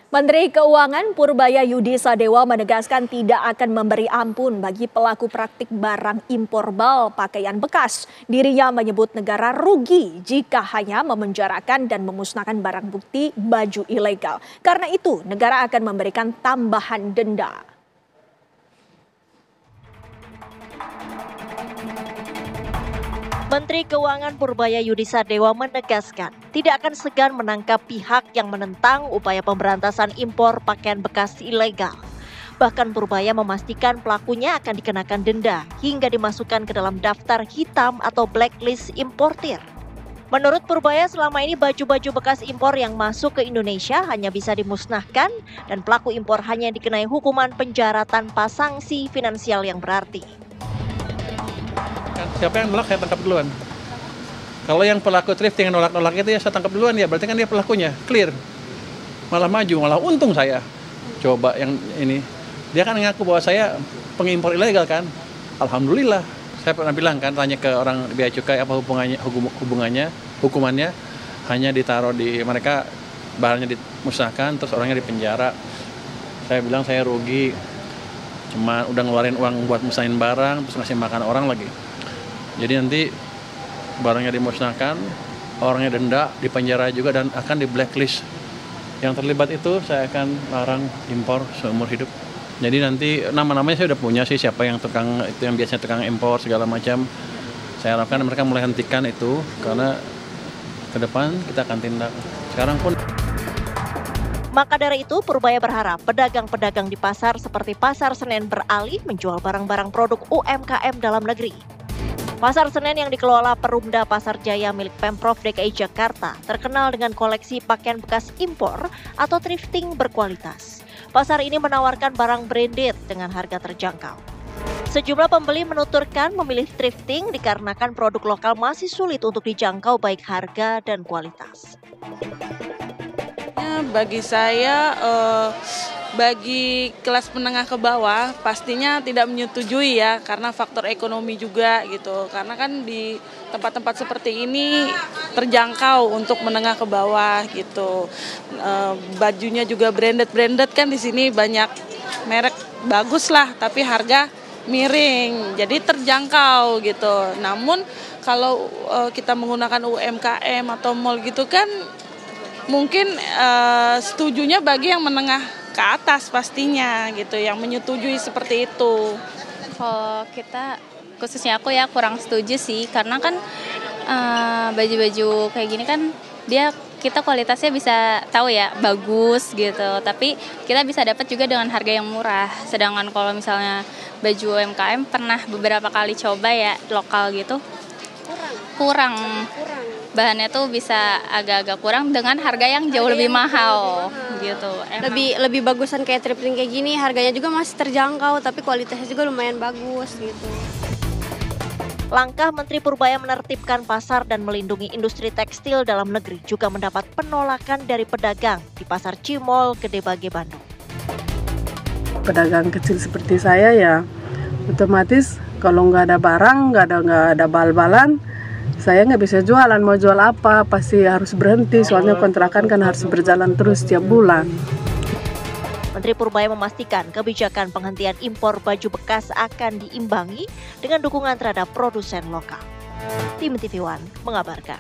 Menteri Keuangan Purbaya Yudi Sadewa menegaskan tidak akan memberi ampun bagi pelaku praktik barang impor bal pakaian bekas. Dirinya menyebut negara rugi jika hanya memenjarakan dan memusnahkan barang bukti baju ilegal. Karena itu, negara akan memberikan tambahan denda. Menteri Keuangan Purbaya Yudi Sadewa menegaskan tidak akan segan menangkap pihak yang menentang upaya pemberantasan impor pakaian bekas ilegal. Bahkan Purbaya memastikan pelakunya akan dikenakan denda hingga dimasukkan ke dalam daftar hitam atau blacklist importir. Menurut Purbaya, selama ini baju-baju bekas impor yang masuk ke Indonesia hanya bisa dimusnahkan dan pelaku impor hanya dikenai hukuman penjara tanpa sanksi finansial yang berarti. Siapa yang nolak, saya tangkap duluan. Kalau yang pelaku thrifting yang nolak-nolak itu ya saya tangkap duluan ya, berarti kan dia pelakunya, clear. Malah maju, malah untung saya. Coba yang ini, dia kan ngaku bahwa saya pengimpor ilegal kan. Alhamdulillah. Saya pernah bilang kan, tanya ke orang Bea Cukai apa hukumannya, hanya ditaruh di mereka, bahannya dimusnahkan, terus orangnya dipenjara. Saya bilang saya rugi, cuma udah ngeluarin uang buat musnahin barang, terus ngasih makan orang lagi. Jadi nanti barangnya dimusnahkan, orangnya denda, dipenjara juga dan akan di blacklist. Yang terlibat itu saya akan larang impor seumur hidup. Jadi nanti nama-namanya saya udah punya sih, siapa yang tukang itu yang biasanya tukang impor segala macam. Saya harapkan mereka mulai hentikan itu karena ke depan kita akan tindak. Sekarang pun. Maka dari itu, Purbaya berharap pedagang-pedagang di pasar seperti Pasar Senen beralih menjual barang-barang produk UMKM dalam negeri. Pasar Senen yang dikelola Perumda Pasar Jaya milik Pemprov DKI Jakarta terkenal dengan koleksi pakaian bekas impor atau thrifting berkualitas. Pasar ini menawarkan barang branded dengan harga terjangkau. Sejumlah pembeli menuturkan memilih thrifting dikarenakan produk lokal masih sulit untuk dijangkau baik harga dan kualitas. Bagi saya, bagi kelas menengah ke bawah pastinya tidak menyetujui ya, karena faktor ekonomi juga gitu. Karena kan di tempat-tempat seperti ini terjangkau untuk menengah ke bawah gitu. Bajunya juga branded kan, di sini banyak merek bagus lah, tapi harga miring, jadi terjangkau gitu. Namun kalau kita menggunakan UMKM atau mall gitu kan, mungkin setujunya bagi yang menengah ke atas pastinya gitu, yang menyetujui seperti itu. Kalau kita, khususnya aku ya kurang setuju sih, karena kan baju-baju kayak gini kan kita kualitasnya bisa tahu ya bagus gitu, tapi kita bisa dapat juga dengan harga yang murah. Sedangkan kalau misalnya baju UMKM pernah beberapa kali coba ya lokal gitu, kurang. Bahannya tuh bisa agak-agak kurang dengan harga yang jauh lebih mahal gitu. Lebih bagusan kayak thrifting kayak gini, harganya juga masih terjangkau tapi kualitasnya juga lumayan bagus gitu. Langkah Menteri Purbaya menertibkan pasar dan melindungi industri tekstil dalam negeri juga mendapat penolakan dari pedagang di Pasar Cimol, Gede Bage, Bandung. Pedagang kecil seperti saya ya, otomatis kalau nggak ada barang, nggak ada bal-balan, saya nggak bisa jualan. Mau jual apa pasti harus berhenti, soalnya kontrakan kan harus berjalan terus tiap bulan. Menteri Purbaya memastikan kebijakan penghentian impor baju bekas akan diimbangi dengan dukungan terhadap produsen lokal. Tim TV One mengabarkan.